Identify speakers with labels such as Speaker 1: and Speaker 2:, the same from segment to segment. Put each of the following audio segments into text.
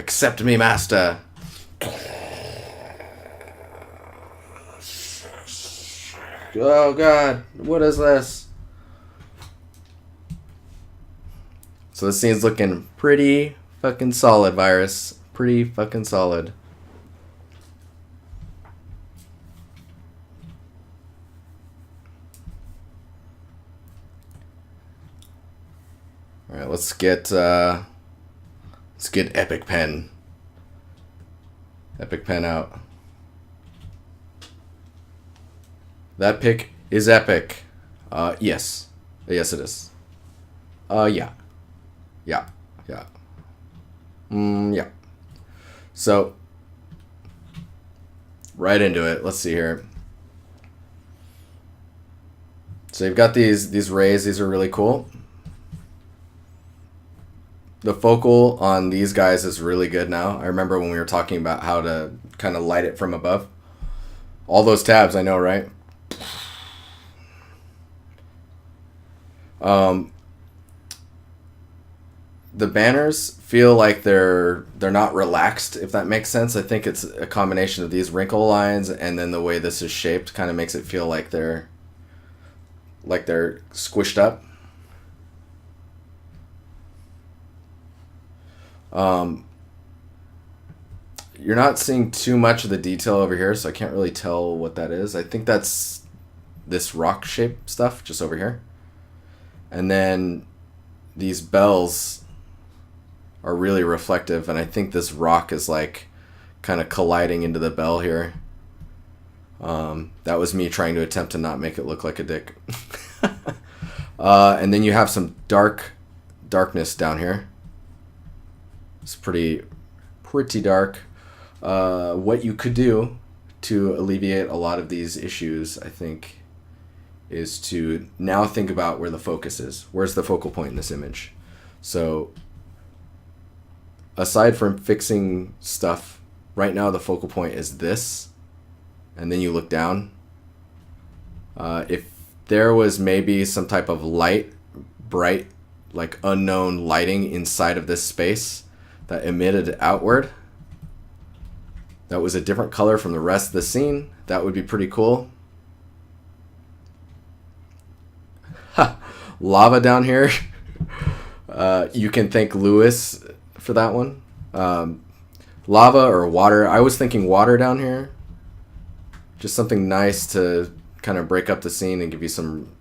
Speaker 1: Accept me, master. Oh god, what is this? So this scene's looking pretty fucking solid, Virus. Pretty fucking solid. Alright, let's get Epic Pen. Epic Pen out. That pick is epic. Yes. Yes, it is. Yeah. Yeah. Yeah. Yeah. So, right into it. Let's see here. So you've got these rays. These are really cool. The focal on these guys is really good now. I remember when we were talking about how to kind of light it from above. All those tabs, I know, right? The banners feel like they're not relaxed, if that makes sense. I think it's a combination of these wrinkle lines and then the way this is shaped kind of makes it feel like they're squished up. You're not seeing too much of the detail over here, so I can't really tell what that is. I think that's this rock shape stuff just over here. And then these bells are really reflective, and I think this rock is like kind of colliding into the bell here. That was me trying to attempt to not make it look like a dick. And then you have some darkness down here. It's pretty dark. What you could do to alleviate a lot of these issues, I think, is to now think about where the focus is. Where's the focal point in this image? So, aside from fixing stuff, right now the focal point is this, and then you look down. If there was maybe some type of light, bright, like unknown lighting inside of this space that emitted outward, that was a different color from the rest of the scene, that would be pretty cool. Ha! Lava down here. You can thank Lewis for that one. Lava or water. I was thinking water down here. Just something nice to kind of break up the scene and give you some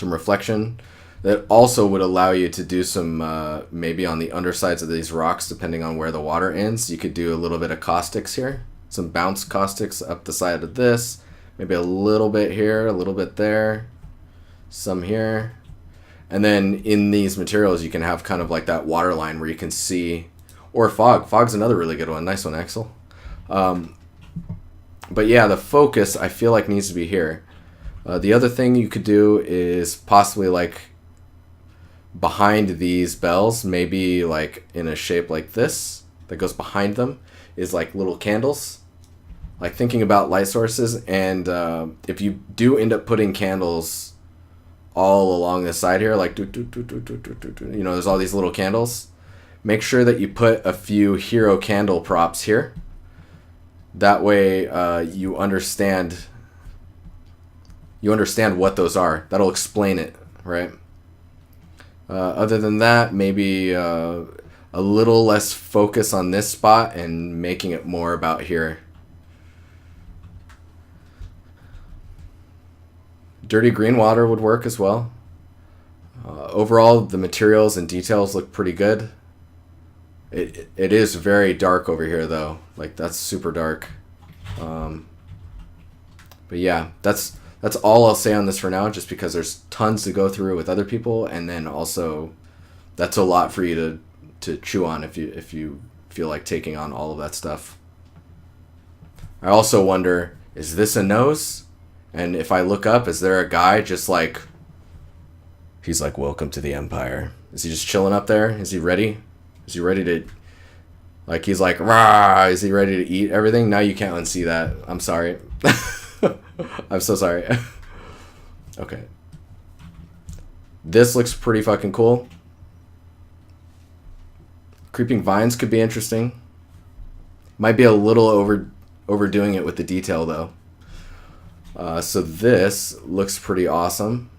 Speaker 1: reflection. That also would allow you to do some, maybe on the undersides of these rocks, depending on where the water ends. You could do a little bit of caustics here. Some bounce caustics up the side of this. Maybe a little bit here, a little bit there. Some here. And then in these materials, you can have kind of like that water line where you can see, or fog. Fog's another really good one. Nice one, Axel. But yeah, the focus I feel like needs to be here. The other thing you could do is possibly like behind these bells, maybe like in a shape like this that goes behind them, is like little candles. Like thinking about light sources, and if you do end up putting candles all along the side here, like there's all these little candles. Make sure that you put a few hero candle props here. That way you understand what those are. That'll explain it, right? Other than that, maybe a little less focus on this spot and making it more about here. Dirty green water would work as well. Overall, the materials and details look pretty good. It is very dark over here, though. Like, that's super dark. But yeah, that's all I'll say on this for now, just because there's tons to go through with other people, and then also that's a lot for you to chew on if you feel like taking on all of that stuff. I also wonder, is this a nose? And if I look up, is there a guy just like, he's like, welcome to the Empire. Is he just chilling up there? Is he ready? Is he ready to, like, he's like, rah, is he ready to eat everything? Now you can't unsee that. I'm sorry. I'm so sorry. Okay. This looks pretty fucking cool. Creeping vines could be interesting. Might be a little overdoing it with the detail though. So this looks pretty awesome.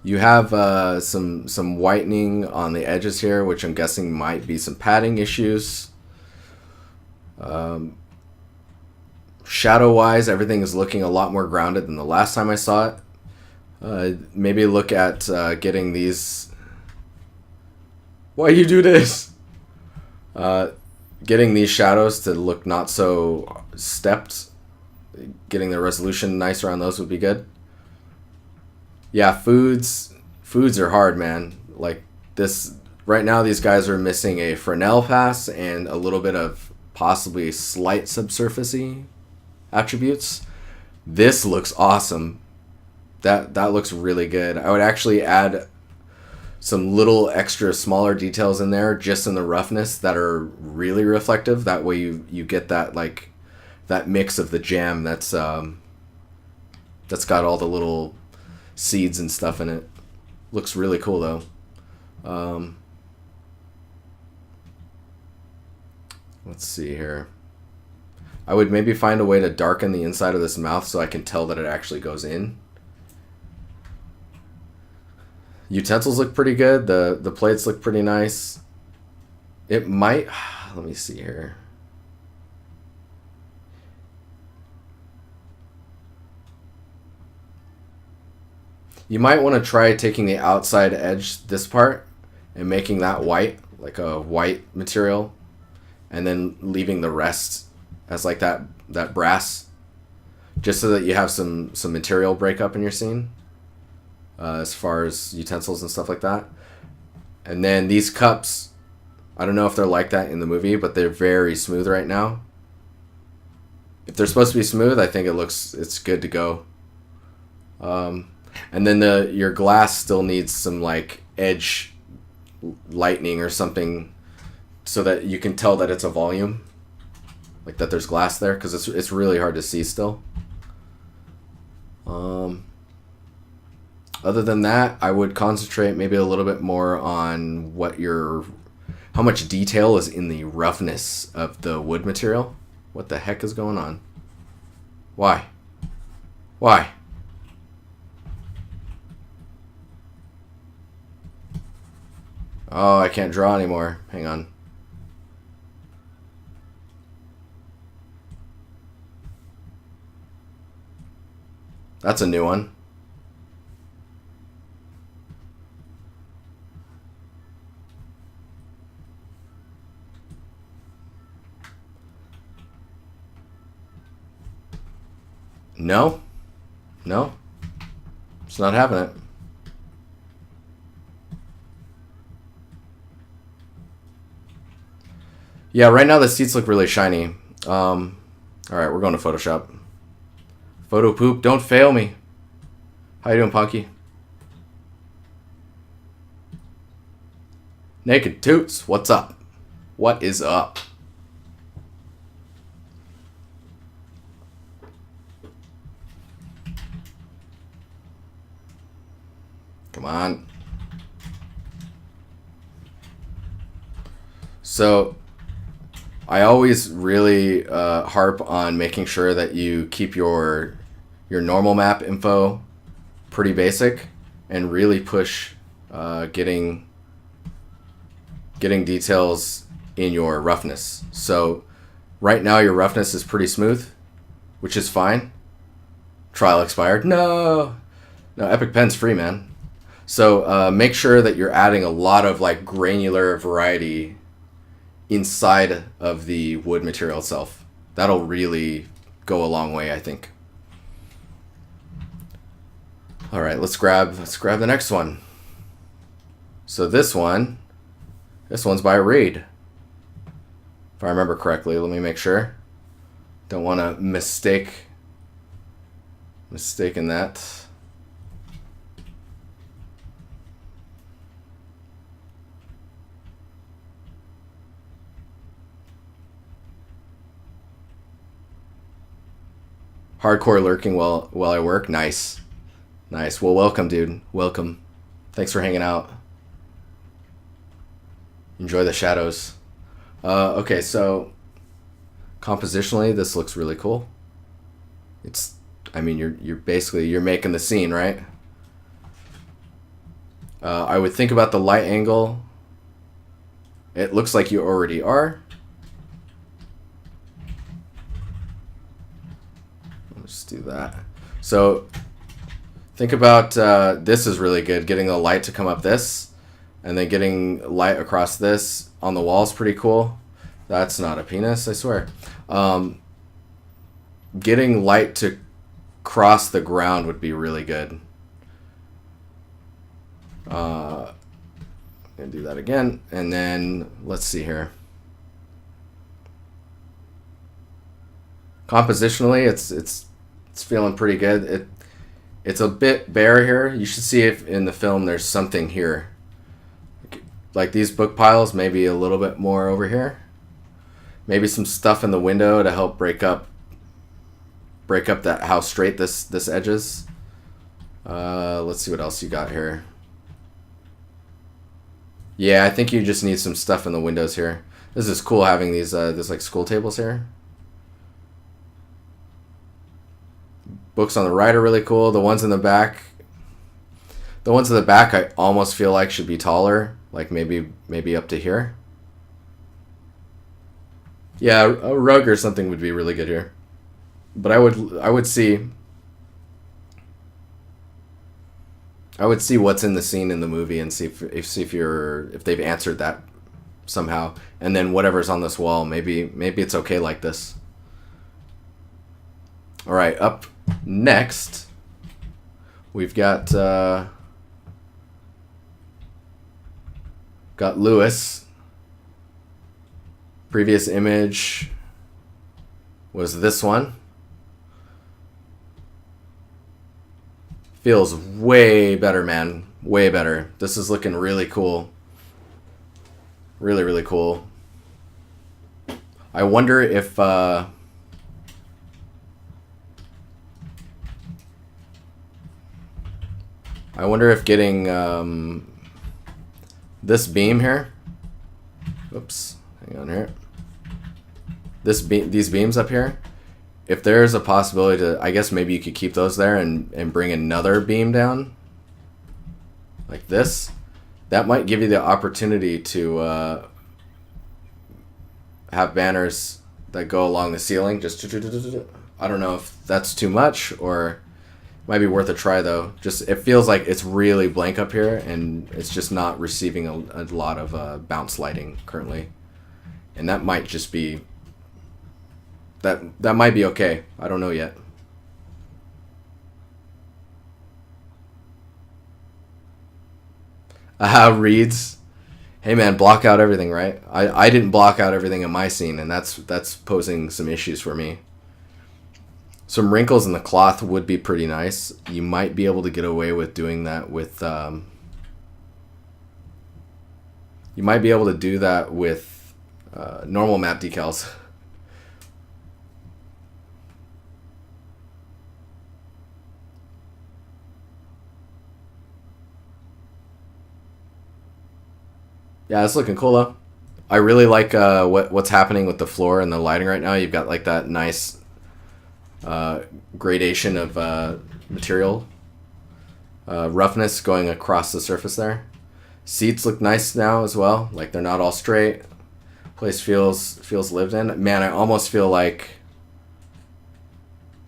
Speaker 1: You have some whitening on the edges here, which I'm guessing might be some padding issues. Shadow-wise, everything is looking a lot more grounded than the last time I saw it. Maybe look at getting these... Why you do this? Getting these shadows to look not so stepped. Getting the resolution nicer on those would be good. Yeah, foods are hard, man. Like this right now, these guys are missing a Fresnel pass and a little bit of possibly slight subsurfacey attributes. This looks awesome. That looks really good. I would actually add some little extra smaller details in there just in the roughness that are really reflective. That way you get that like that mix of the jam that's got all the little seeds and stuff in it. Looks really cool though. Let's see here. I would maybe find a way to darken the inside of this mouth so I can tell that it actually goes in. Utensils look pretty good. The plates look pretty nice. It might... Let me see here. You might want to try taking the outside edge, this part, and making that white, like a white material, and then leaving the rest as like that brass, just so that you have some material breakup in your scene, as far as utensils and stuff like that. And then these cups, I don't know if they're like that in the movie, but they're very smooth right now. If they're supposed to be smooth, I think it's good to go. And then your glass still needs some like edge lightning or something so that you can tell that it's a volume, like that there's glass there, because it's really hard to see still. Other than that, I would concentrate maybe a little bit more on how much detail is in the roughness of the wood material. What the heck is going on? Why? Oh, I can't draw anymore. Hang on. That's a new one. No. It's not having it. Yeah, right now the seats look really shiny. Alright, we're going to Photoshop. Photo poop, don't fail me. How you doing, Punky? Naked Toots, what's up? What is up? Come on. So, I always really harp on making sure that you keep your normal map info pretty basic and really push getting details in your roughness. So right now your roughness is pretty smooth, which is fine. Trial expired. No, Epic Pen's free, man. So make sure that you're adding a lot of like granular variety inside of the wood material itself. That'll really go a long way, I think. All right, let's grab the next one. So this one's by Reed, if I remember correctly. Let me make sure. Don't want to mistaken that. Hardcore lurking while I work. Nice. Well, welcome, dude. Welcome. Thanks for hanging out. Enjoy the shadows. Okay, so compositionally, this looks really cool. It's, I mean, you're basically, you're making the scene, right? I would think about the light angle. It looks like you already are. Let's do that. So think about, this is really good. Getting the light to come up this, and then getting light across this on the wall is pretty cool. That's not a penis, I swear. Getting light to cross the ground would be really good. Gonna do that again, and then let's see here. Compositionally, it's feeling pretty good. It's a bit bare here. You should see if in the film there's something here, like these book piles. Maybe a little bit more over here. Maybe some stuff in the window to help break up that how straight this edge is. Let's see what else you got here. Yeah, I think you just need some stuff in the windows here. This is cool having these this like school tables here. Books on the right are really cool. The ones in the back I almost feel like should be taller, like maybe up to here. Yeah, a rug or something would be really good here. But I would see what's in the scene in the movie and see if they've answered that somehow. And then whatever's on this wall, maybe it's okay like this. All right, up next we've got Lewis. Previous image was this one. Feels way better, man. Way better. This is looking really cool. Really, really cool. I wonder if getting this beam here. Oops, hang on here. These beams up here. If there's a possibility to, I guess maybe you could keep those there and bring another beam down like this. That might give you the opportunity to have banners that go along the ceiling. Just I don't know if that's too much, or might be worth a try though. Just it feels like it's really blank up here, and it's just not receiving a lot of bounce lighting currently, and that might just be that might be okay. I don't know yet. Reads. Hey man, block out everything, right? I didn't block out everything in my scene, and that's posing some issues for me. Some wrinkles in the cloth would be pretty nice. You might be able to get away with doing that with you might be able to do that with normal map decals. Yeah, it's looking cool though. I really like what's happening with the floor and the lighting right now. You've got like that nice gradation of material roughness going across the surface there. Seats look nice now as well. Like they're not all straight. Place feels lived in. Man, I almost feel like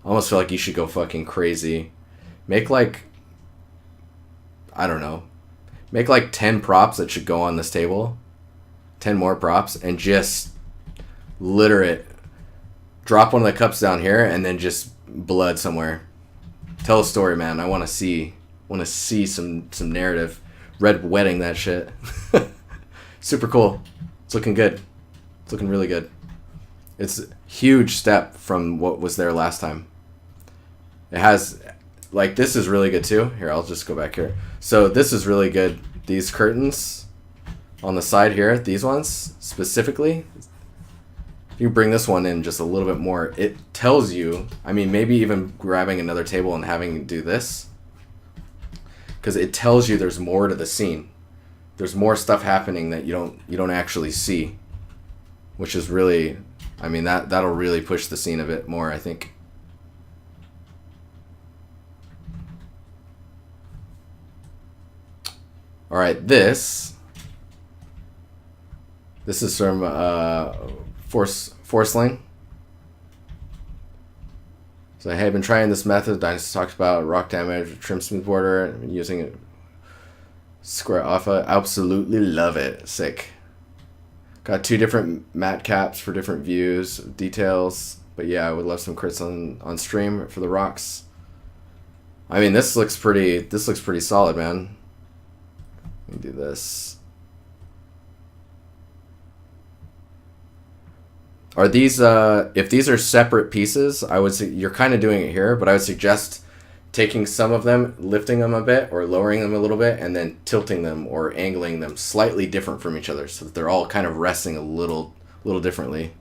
Speaker 1: you should go fucking crazy. Make like, I don't know. Make like 10 props that should go on this table. 10 more props, and just litter it. Drop one of the cups down here, and then just blood somewhere. Tell a story, man. I want to see some narrative. Red wedding that shit. Super cool. It's looking good. It's looking really good. It's a huge step from what was there last time. It has, like, this is really good too. Here, I'll just go back here. So this is really good. These curtains on the side here, these ones specifically, if you bring this one in just a little bit more, it tells you, I mean, maybe even grabbing another table and having it do this, because it tells you there's more to the scene. there's more stuff happening that you don't actually see, which is really, I mean, that'll really push the scene a bit more, I think. All right, this is from Forceling. So hey, I've been trying this method DiNusty talked about, rock damage, trim smooth border. I've been using it. Square alpha, absolutely love it. Sick. Got 2 different matte caps for different views, details. But yeah, I would love some crits on stream for the rocks. I mean, this looks pretty solid, man. Let me do this. Are these if these are separate pieces, I would say you're kind of doing it here, but I would suggest taking some of them, lifting them a bit or lowering them a little bit, and then tilting them or angling them slightly different from each other so that they're all kind of resting a little differently.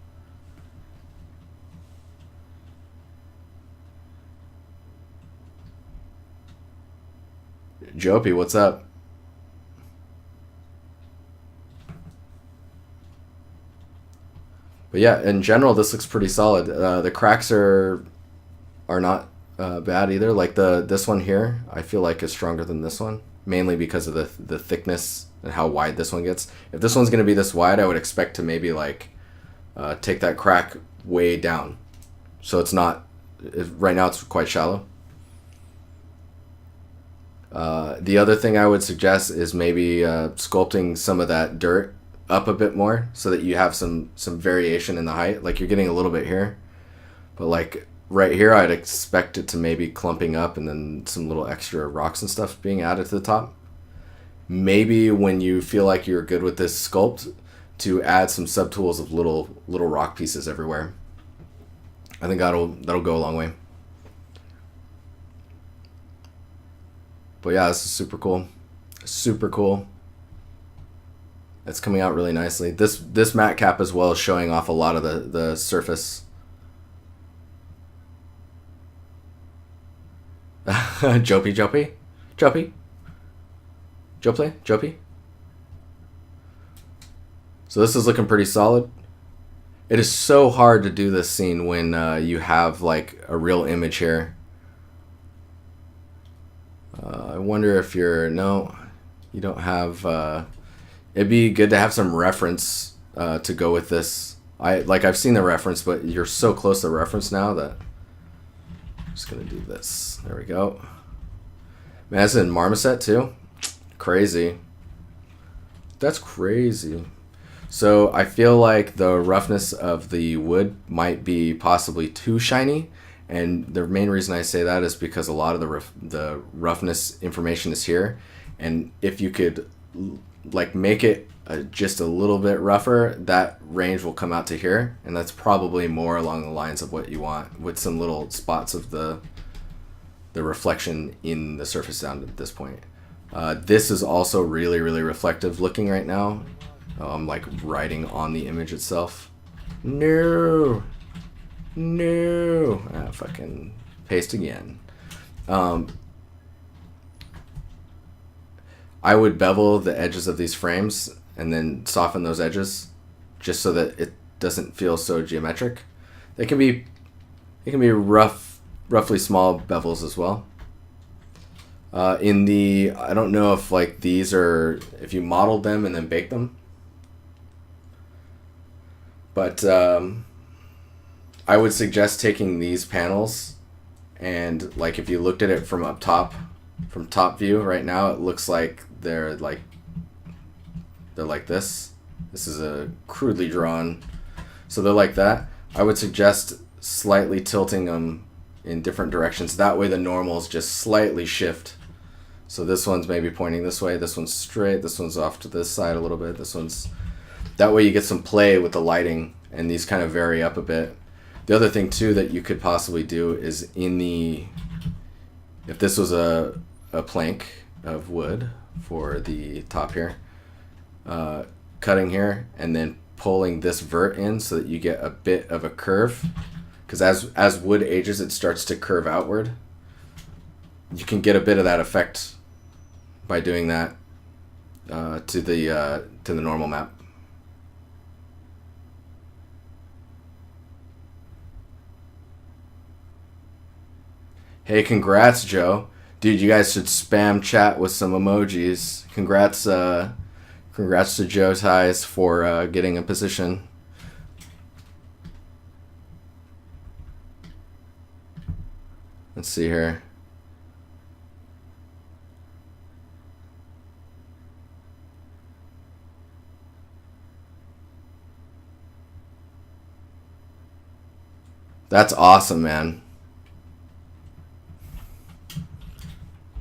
Speaker 1: Jopey, what's up? But yeah, in general, this looks pretty solid. The cracks are not bad either. Like this one here, I feel like is stronger than this one, mainly because of the thickness and how wide this one gets. If this one's gonna be this wide, I would expect to maybe like take that crack way down, so it's not. Right now, it's quite shallow. The other thing I would suggest is maybe sculpting some of that dirt up a bit more so that you have some variation in the height. Like you're getting a little bit here, but like right here I'd expect it to maybe clumping up and then some little extra rocks and stuff being added to the top. Maybe when you feel like you're good with this sculpt, to add some subtools of little rock pieces everywhere. I think that'll go a long way. But yeah, this is super cool. Super cool. It's coming out really nicely. This matte cap as well is showing off a lot of the surface. Jopey. So this is looking pretty solid. It is so hard to do this scene when you have like a real image here. I wonder if no, you don't have. It'd be good to have some reference to go with this. I've seen the reference, but you're so close to the reference now that I'm just gonna do this. There we go. Man, that's in Marmoset too. Crazy. That's crazy. So I feel like the roughness of the wood might be possibly too shiny, and the main reason I say that is because a lot of the roughness information is here, and if you could like make it just a little bit rougher, that range will come out to here, and that's probably more along the lines of what you want, with some little spots of the reflection in the surface down at this point. This is also really reflective looking right now. I'm like writing on the image itself. No. Fucking paste again. I would bevel the edges of these frames and then soften those edges just so that it doesn't feel so geometric. It can be roughly small bevels as well. I don't know if like these are, if you modeled them and then baked them, but I would suggest taking these panels and like if you looked at it from top view right now, it looks like they're like this. This is a crudely drawn, so they're like that. I would suggest slightly tilting them in different directions. That way the normals just slightly shift. So this one's maybe pointing this way, this one's straight, this one's off to this side a little bit, this one's... That way you get some play with the lighting, and these kind of vary up a bit. The other thing too that you could possibly do is if this was a plank of wood for the top here, cutting here and then pulling this vert in so that you get a bit of a curve, because as wood ages it starts to curve outward. You can get a bit of that effect by doing that. to the normal map. Hey, congrats, Joe. Dude, you guys should spam chat with some emojis. Congrats to Joe Ties for getting a position. Let's see here. That's awesome, man.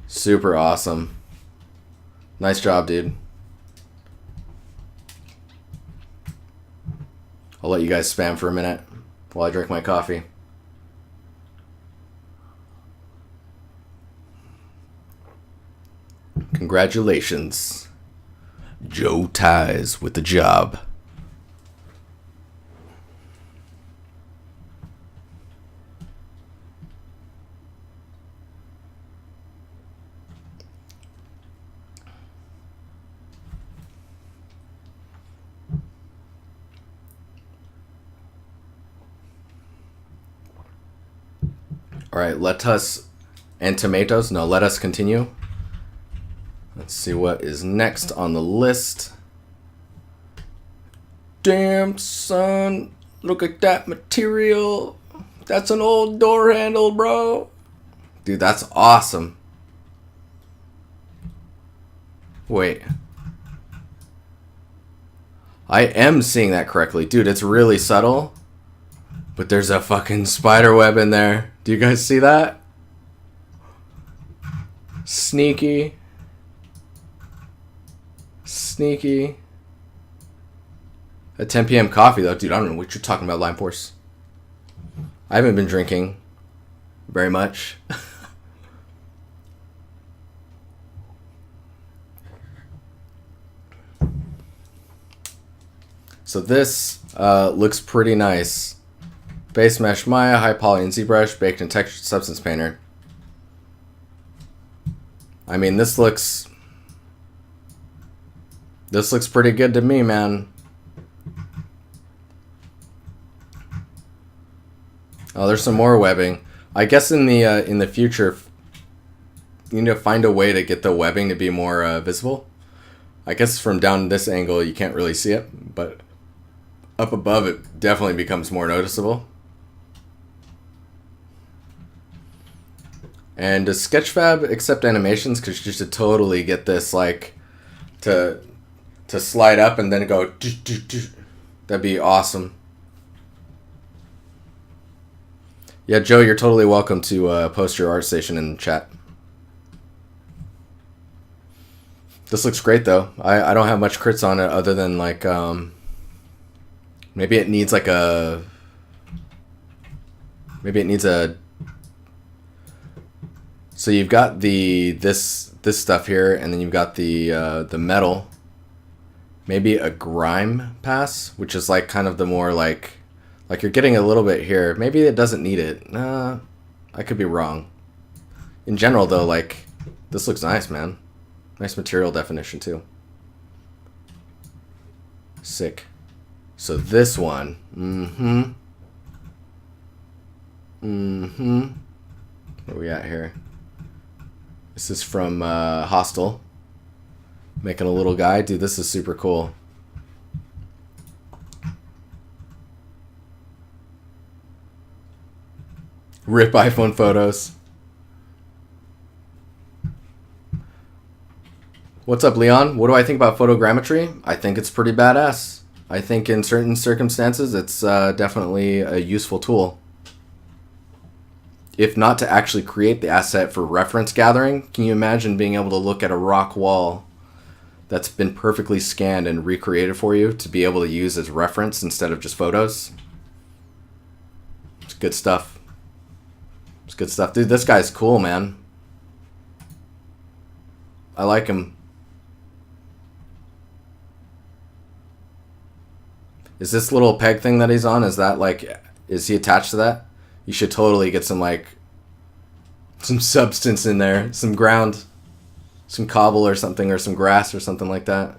Speaker 1: Super awesome. Nice job, dude. I'll let you guys spam for a minute while I drink my coffee. Congratulations. Joe Ties with the job. All right, let us continue. Let's see what is next on the list. Damn, son, look at that material. That's an old door handle, bro. Dude, that's awesome. Wait. I am seeing that correctly. Dude, it's really subtle. But there's a fucking spider web in there. Do you guys see that? Sneaky. Sneaky. At 10 p.m. coffee, though. Dude, I don't know what you're talking about, Lime Force. I haven't been drinking very much. So this looks pretty nice. Base Mesh Maya, High Poly and ZBrush, baked in Textured Substance Painter. I mean, this looks pretty good to me, man. Oh, there's some more webbing. I guess in the future, you need to find a way to get the webbing to be more visible. I guess from down this angle, you can't really see it, but up above, it definitely becomes more noticeable. And does Sketchfab accept animations? Because you should totally get this, like, to slide up and then go. That'd be awesome. Yeah, Joe, you're totally welcome to post your art station in the chat. This looks great, though. I don't have much crits on it other than, like, maybe it needs, like, maybe it needs a... So you've got this stuff here, and then you've got the metal. Maybe a grime pass, which is like kind of the more like you're getting a little bit here. Maybe it doesn't need it. I could be wrong. In general, though, like this looks nice, man. Nice material definition too. Sick. So this one, Where are we at here? This is from Hostel. Making a little guy. Dude, this is super cool. Rip iPhone photos. What's up, Leon? What do I think about photogrammetry? I think it's pretty badass. I think in certain circumstances, it's definitely a useful tool. If not to actually create the asset for reference gathering, can you imagine being able to look at a rock wall that's been perfectly scanned and recreated for you to be able to use as reference instead of just photos? It's good stuff. It's good stuff. Dude, this guy's cool, man. I like him. Is this little peg thing that he's on, is that like, is he attached to that? You should totally get some, like, some substance in there. Some ground some cobble or something, or some grass or something like that.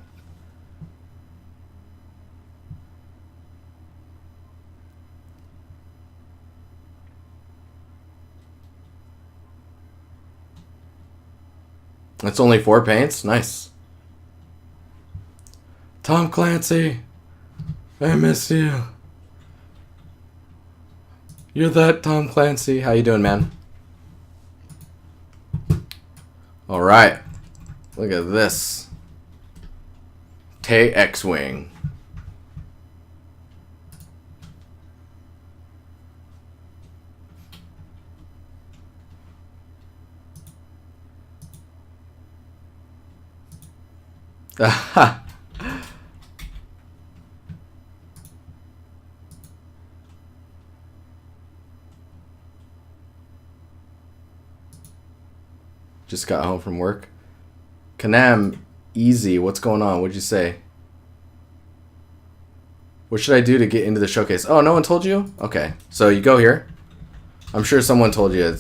Speaker 1: It's only 4 paints? Nice. Tom Clancy, I miss you. You're that Tom Clancy. How you doing, man? All right. Look at this. Tay X-Wing. Just got home from work. Kanam, easy. What's going on? What'd you say? What should I do to get into the showcase? Oh, no one told you? Okay. So you go here. I'm sure someone told you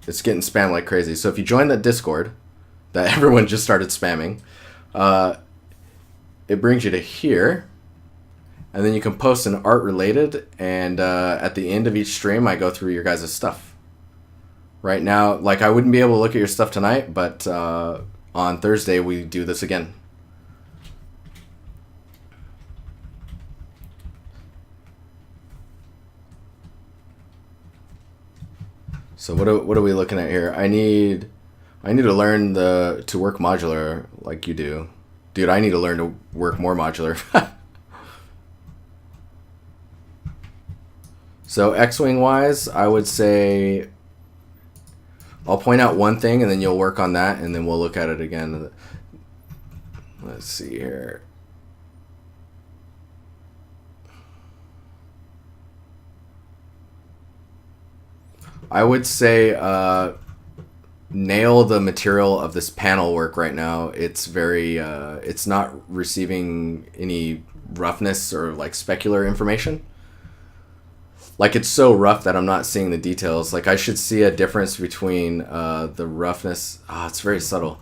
Speaker 1: it's getting spammed like crazy. So if you join that Discord that everyone just started spamming, it brings you to here. And then you can post an art related. And at the end of each stream, I go through your guys' stuff. Right now, like, I wouldn't be able to look at your stuff tonight, but on Thursday we do this again. So what are we looking at here? I need to learn to work modular like you do. Dude, I need to learn to work more modular. So X-Wing wise, I would say I'll point out one thing and then you'll work on that and then we'll look at it again. Let's see here. I would say nail the material of this panel work right now. It's very, it's not receiving any roughness or like specular information. Like, it's so rough that I'm not seeing the details. Like, I should see a difference between the roughness. It's very subtle.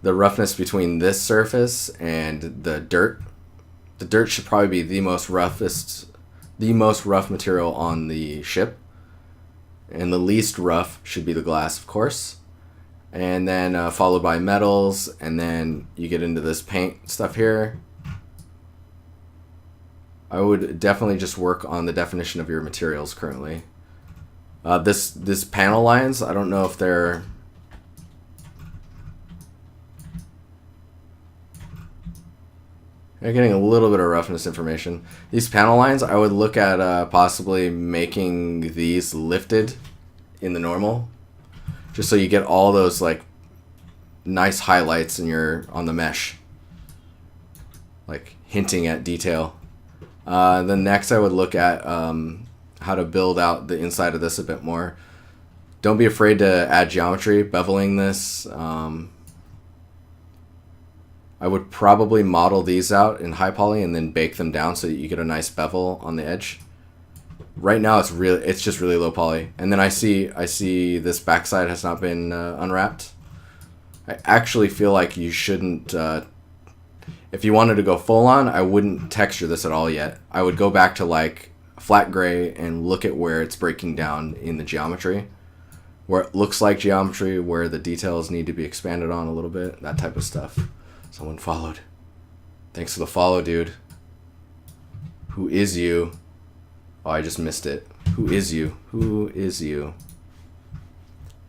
Speaker 1: The roughness between this surface and the dirt. The dirt should probably be the most rough material on the ship. And the least rough should be the glass, of course. And then followed by metals. And then you get into this paint stuff here. I would definitely just work on the definition of your materials currently. This panel lines, I don't know if they're getting a little bit of roughness information. These panel lines, I would look at possibly making these lifted in the normal, just so you get all those like nice highlights on the mesh, like hinting at detail. Then next I would look at how to build out the inside of this a bit more. Don't be afraid to add geometry, beveling this. I would probably model these out in high poly and then bake them down so that you get a nice bevel on the edge. Right now it's just really low poly. And then I see this backside has not been unwrapped. I actually feel like you shouldn't. If you wanted to go full on, I wouldn't texture this at all yet. I would go back to like flat gray and look at where it's breaking down in the geometry, where it looks like geometry, where the details need to be expanded on a little bit, that type of stuff. Someone followed. Thanks for the follow, dude. Who is you? Oh, I just missed it. Who is you? Who is you?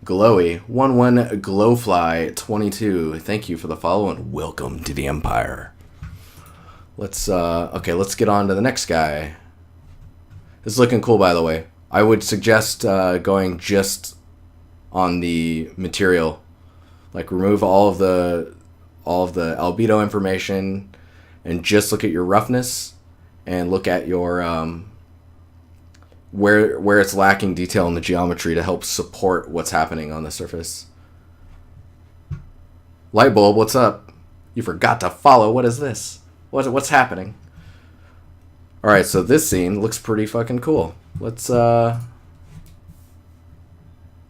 Speaker 1: Glowy 11 Glowfly 22. Thank you for the follow and welcome to the Empire. Let's get on to the next guy. This is looking cool, by the way. I would suggest going just on the material, like remove all of the albedo information, and just look at your roughness and look at your where it's lacking detail in the geometry to help support what's happening on the surface. Lightbulb, what's up? You forgot to follow. What is this? What's happening? All right, so this scene looks pretty fucking cool. Let's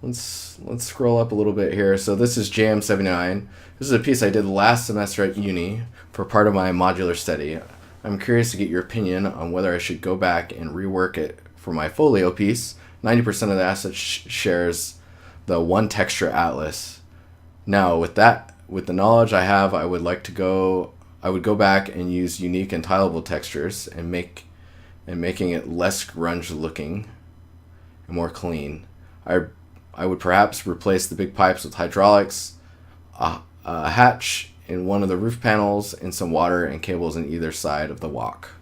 Speaker 1: let's scroll up a little bit here. So this is JM79. This is a piece I did last semester at uni for part of my modular study. I'm curious to get your opinion on whether I should go back and rework it for my folio piece. 90% of the asset shares the one texture atlas. Now with the knowledge I have, I would go back and use unique and tileable textures and making it less grunge looking and more clean. I would perhaps replace the big pipes with hydraulics, a hatch in one of the roof panels, and some water and cables on either side of the walk.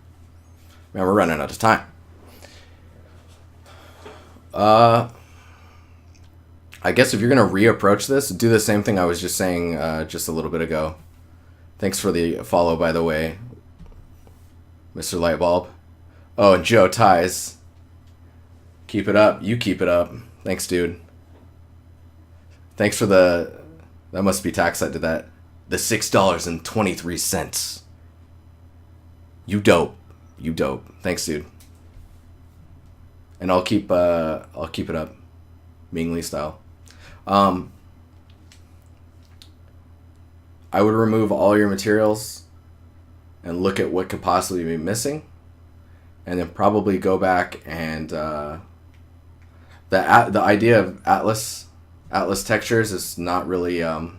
Speaker 1: Man, we're running out of time. I guess if you're going to reapproach this, do the same thing I was just saying just a little bit ago. Thanks for the follow, by the way, Mr. Lightbulb. Oh, and Joe Ties. Keep it up. You keep it up. Thanks, dude. Thanks for that must be tax that did that. The $6.23. You dope. You dope. Thanks, dude. And I'll keep it up. Mingli style. I would remove all your materials and look at what could possibly be missing, and then probably go back and the idea of atlas textures is not really I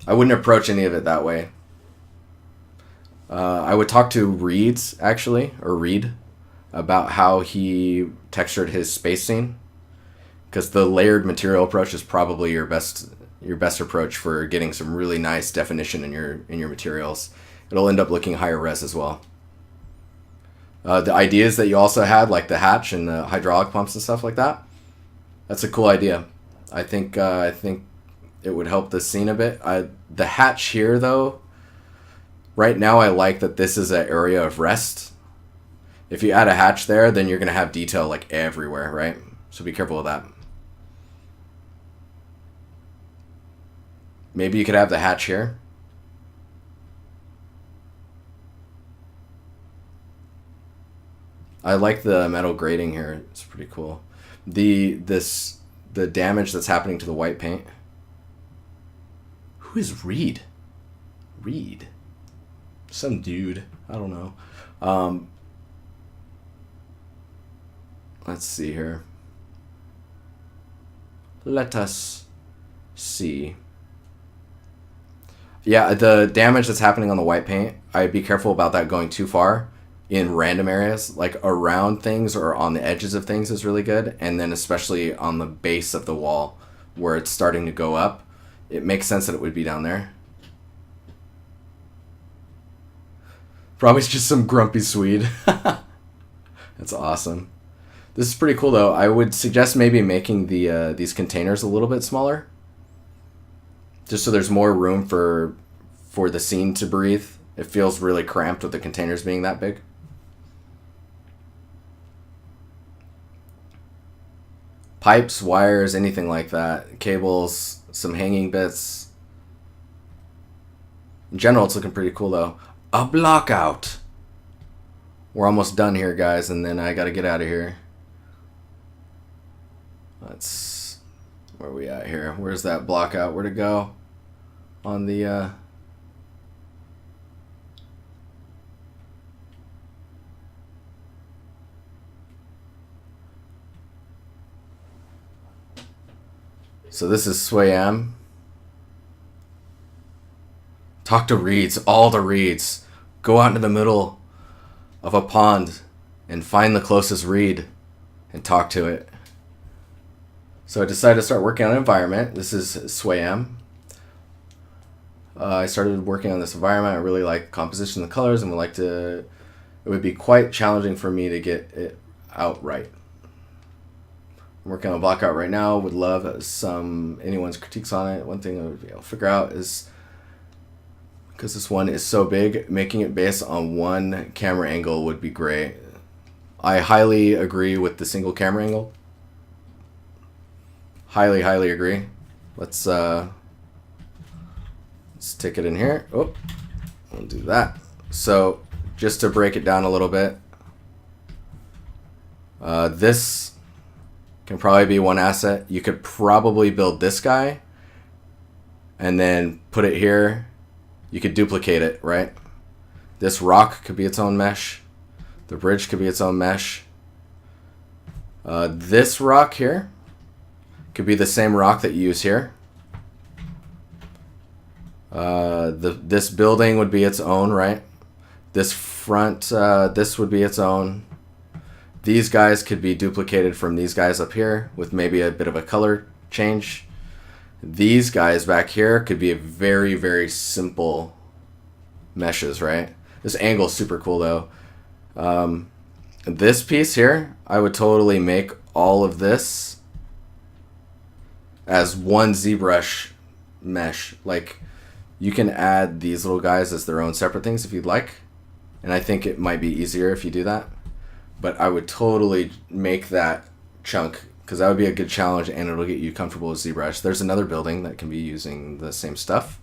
Speaker 1: wouldn't approach any of it that way. I would talk to Reed about how he textured his space scene, because the layered material approach is probably your best approach for getting some really nice definition in your materials. It'll end up looking higher res as well. The ideas that you also had, like the hatch and the hydraulic pumps and stuff like that, that's a cool idea. I think it would help the scene a bit. The hatch here, though, right now I like that this is an area of rest. If you add a hatch there, then you're going to have detail like everywhere, right? So be careful with that. Maybe you could have the hatch here. I like the metal grating here. It's pretty cool. The damage that's happening to the white paint. Who is Reed? Reed. Some dude. I don't know. Let's see here. Let us see. Yeah, the damage that's happening on the white paint, I'd be careful about that going too far in random areas. Like around things or on the edges of things is really good. And then especially on the base of the wall where it's starting to go up, it makes sense that it would be down there. Probably just some grumpy Swede. That's awesome. This is pretty cool though. I would suggest maybe making these containers a little bit smaller, just so there's more room for the scene to breathe. It feels really cramped with the containers being that big. Pipes, wires, anything like that. Cables, some hanging bits. In general, it's looking pretty cool though. A block out. We're almost done here, guys, and then I gotta get out of here. Let's... Where are we at here? Where's that block out? Where'd it go? On the... So this is Swayam. Talk to reeds, all the reeds. Go out into the middle of a pond and find the closest reed and talk to it. So I decided to start working on an environment. This is Swayam. I started working on this environment. I really like composition of the colors and it would be quite challenging for me to get it out right. I'm working on a block out right now. Would love anyone's critiques on it. One thing I would be able to figure out is, because this one is so big, making it based on one camera angle would be great. I highly agree with the single camera angle. Highly, highly agree. Let's stick it in here. Oh, we'll do that. So just to break it down a little bit, this can probably be one asset. You could probably build this guy and then put it here. You could duplicate it, right? This rock could be its own mesh. The bridge could be its own mesh. This rock here could be the same rock that you use here. This building would be its own, right? This front, this would be its own. These guys could be duplicated from these guys up here with maybe a bit of a color change. These guys back here could be a very, very simple meshes, right? This angle is super cool though. This piece here, I would totally make all of this as one ZBrush mesh. Like, you can add these little guys as their own separate things if you'd like. And I think it might be easier if you do that. But I would totally make that chunk, because that would be a good challenge and it'll get you comfortable with ZBrush. There's another building that can be using the same stuff.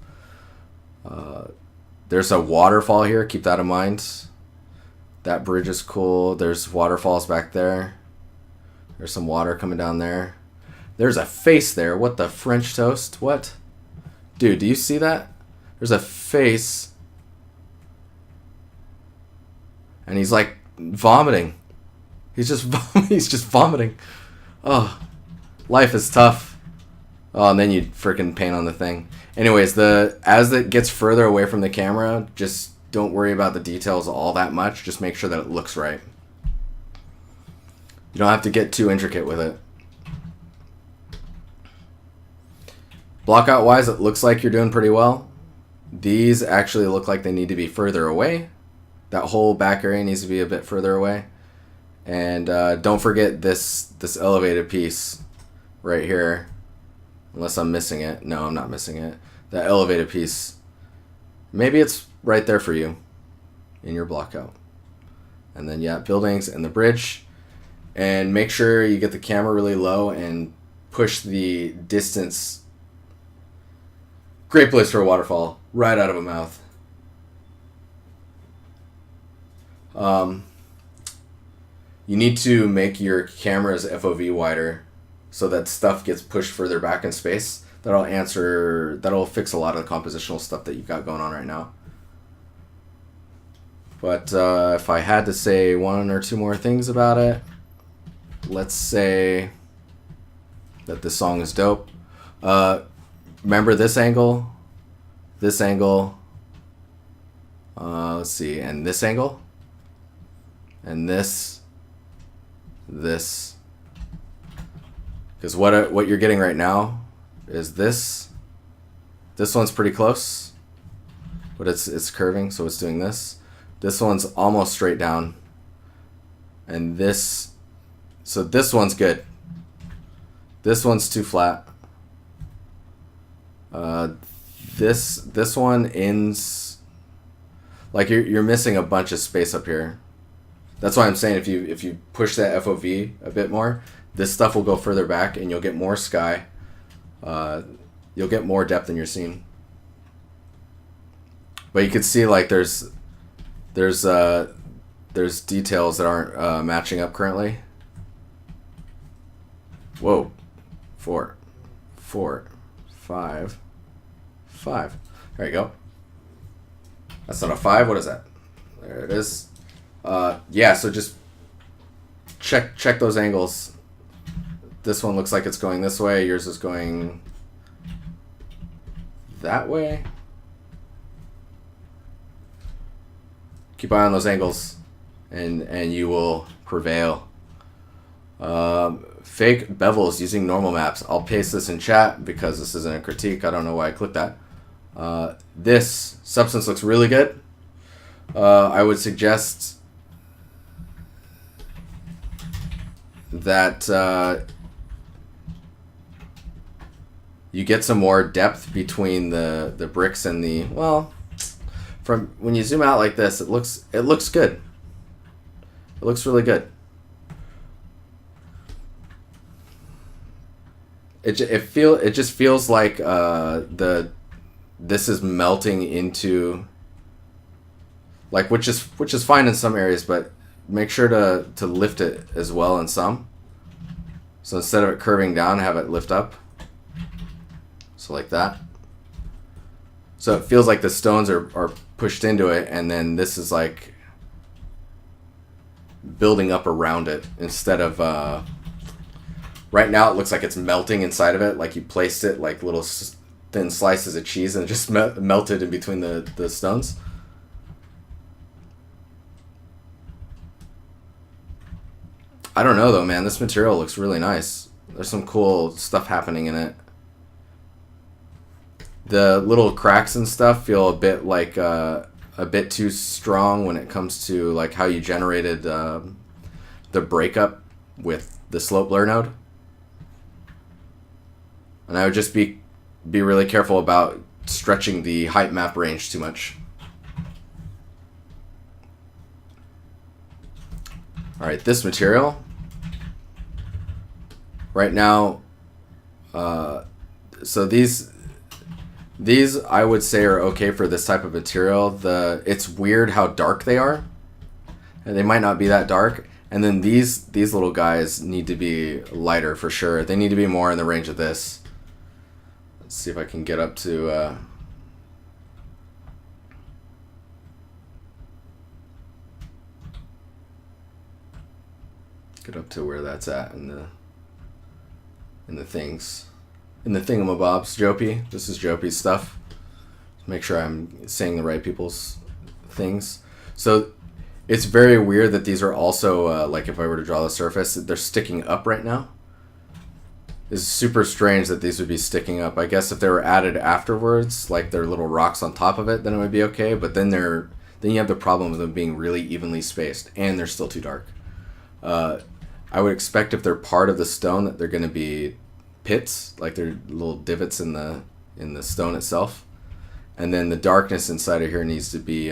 Speaker 1: There's a waterfall here, keep that in mind. That bridge is cool. There's waterfalls back there. There's some water coming down there. There's a face there. What the French toast? What? Dude, do you see that? There's a face. And he's like vomiting. He's just vomiting. Oh, life is tough. Oh, and then you freaking paint on the thing. Anyways, as it gets further away from the camera, just don't worry about the details all that much. Just make sure that it looks right. You don't have to get too intricate with it. Blockout wise, it looks like you're doing pretty well. These actually look like they need to be further away. That whole back area needs to be a bit further away. And don't forget this elevated piece right here. Unless I'm missing it. No, I'm not missing it. That elevated piece. Maybe it's right there for you in your blockout. And then, yeah, buildings and the bridge. And make sure you get the camera really low and push the distance. Great place for a waterfall. Right out of a mouth. You need to make your camera's FOV wider so that stuff gets pushed further back in space. That'll fix a lot of the compositional stuff that you've got going on right now. But if I had to say one or two more things about it, let's say that this song is dope. Remember this angle, let's see, and this angle, and this, because what you're getting right now is this one's pretty close, but it's curving, so it's doing this. This one's almost straight down, and so this one's good. This one's too flat. This one ends like you're missing a bunch of space up here. That's why I'm saying if you push that FOV a bit more, this stuff will go further back and you'll get more sky. You'll get more depth in your scene. But you can see like there's details that aren't matching up currently. Whoa, 4, 5. There you go. That's not a 5. What is that? There it is. Yeah, so just check those angles. This one looks like it's going this way. Yours is going that way. Keep eye on those angles, and you will prevail. Fake bevels using normal maps. I'll paste this in chat because this isn't a critique. I don't know why I clicked that. This substance looks really good. I would suggest that you get some more depth between the bricks and the, well, from when you zoom out like this, it looks good. It looks really good. It just feels like this is melting into, like, which is fine in some areas, but make sure to lift it as well in some. So instead of it curving down, have it lift up. So like that. So it feels like the stones are pushed into it, and then this is like building up around it instead of... right now it looks like it's melting inside of it, like you placed it like little thin slices of cheese and it just melted in between the stones. I don't know though, man. This material looks really nice. There's some cool stuff happening in it. The little cracks and stuff feel a bit like a bit too strong when it comes to like how you generated the breakup with the slope blur node. And I would just be really careful about stretching the height map range too much. All right, this material right now. So these I would say are okay for this type of material. It's weird how dark they are, and they might not be that dark. And then these little guys need to be lighter for sure. They need to be more in the range of this. Let's see if I can get up to where that's at in the things, in the thingamabobs. Jopie, this is Jopie's stuff. Make sure I'm saying the right people's things. So it's very weird that these are also like if I were to draw the surface, they're sticking up right now. It's super strange that these would be sticking up. I guess if they were added afterwards, like they're little rocks on top of it, then it would be okay. But then you have the problem of them being really evenly spaced, and they're still too dark. I would expect if they're part of the stone that they're going to be pits, like they're little divots in the stone itself, and then the darkness inside of here needs to be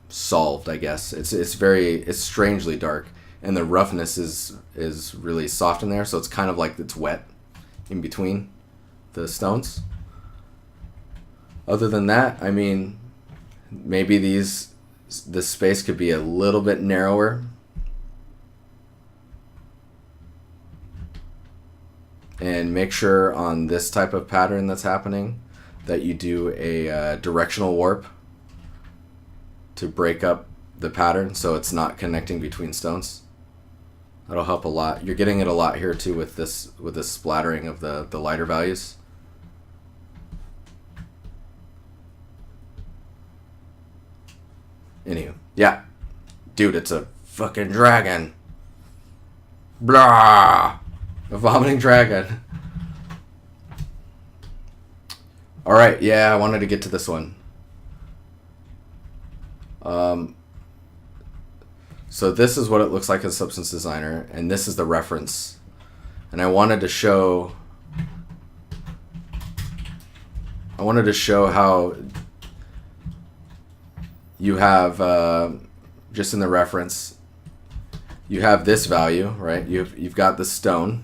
Speaker 1: solved. I guess it's strangely dark. And the roughness is really soft in there, so it's kind of like it's wet in between the stones. Other than that, I mean, maybe this space could be a little bit narrower. And make sure on this type of pattern that's happening that you do a directional warp to break up the pattern so it's not connecting between stones. That'll help a lot. You're getting it a lot here too with this splattering of the lighter values. Anywho, yeah. Dude, it's a fucking dragon. Blah! A vomiting dragon. Alright, yeah, I wanted to get to this one. So this is what it looks like in Substance Designer, and this is the reference. And I wanted to show how you have just in the reference, you have this value, right? You've got the stone,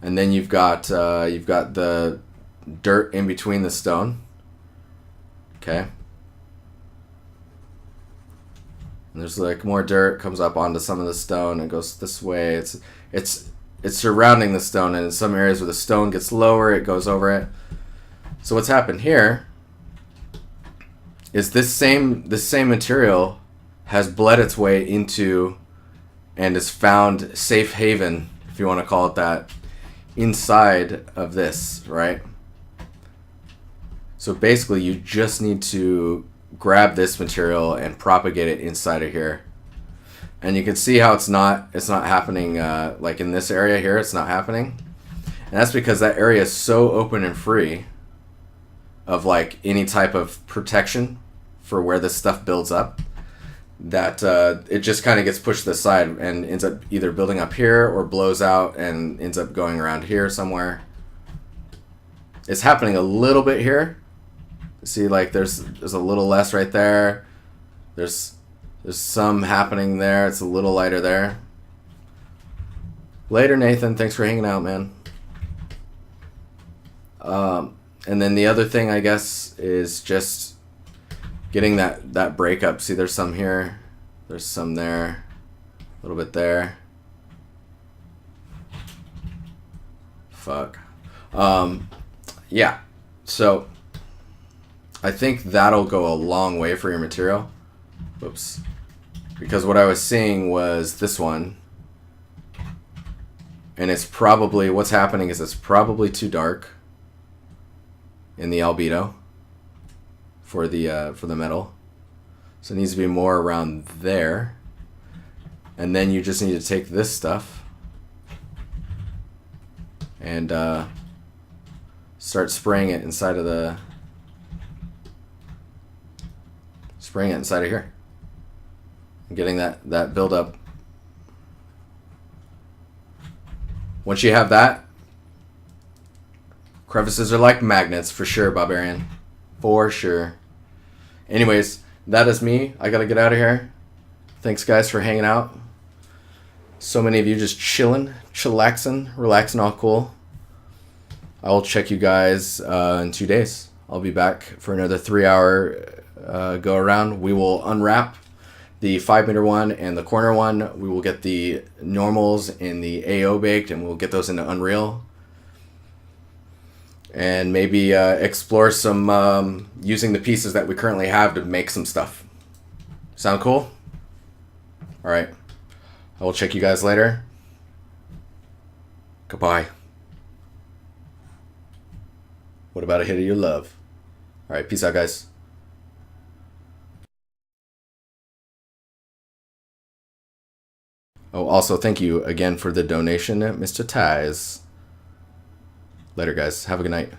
Speaker 1: and then you've got the dirt in between the stone. Okay. And there's like more dirt comes up onto some of the stone and goes this way. It's surrounding the stone, and in some areas where the stone gets lower, it goes over it. So what's happened here is this same material has bled its way into and has found safe haven, if you want to call it that, inside of this, right? So basically you just need to grab this material and propagate it inside of here. And you can see how it's not happening like in this area here, it's not happening. And that's because that area is so open and free of like any type of protection for where this stuff builds up that it just kind of gets pushed to the side and ends up either building up here or blows out and ends up going around here somewhere. It's happening a little bit here. See, like there's a little less right there. There's some happening there. It's a little lighter there. Later, Nathan. Thanks for hanging out, man. And then the other thing, I guess, is just getting that breakup. See, there's some here. There's some there. A little bit there. Fuck. Yeah. So I think that'll go a long way for your material. Whoops. Because what I was seeing was this one. And it's probably, what's happening is it's probably too dark in the albedo for the metal. So it needs to be more around there. And then you just need to take this stuff and start spraying it inside of the... Spraying it inside of here. And getting that buildup. Once you have that, crevices are like magnets for sure, Barbarian. For sure. Anyways, that is me. I gotta get out of here. Thanks, guys, for hanging out. So many of you just chilling, chillaxing, relaxing, all cool. I will check you guys in 2 days. I'll be back for another 3-hour go around. We will unwrap the 5-meter one and the corner one. We will get the normals and the AO baked, and we'll get those into Unreal. And maybe explore some using the pieces that we currently have to make some stuff. Sound cool? All right. I will check you guys later. Goodbye. What about a hit of your love? All right. Peace out, guys. Oh, also, thank you again for the donation, Mr. Ties. Later, guys. Have a good night.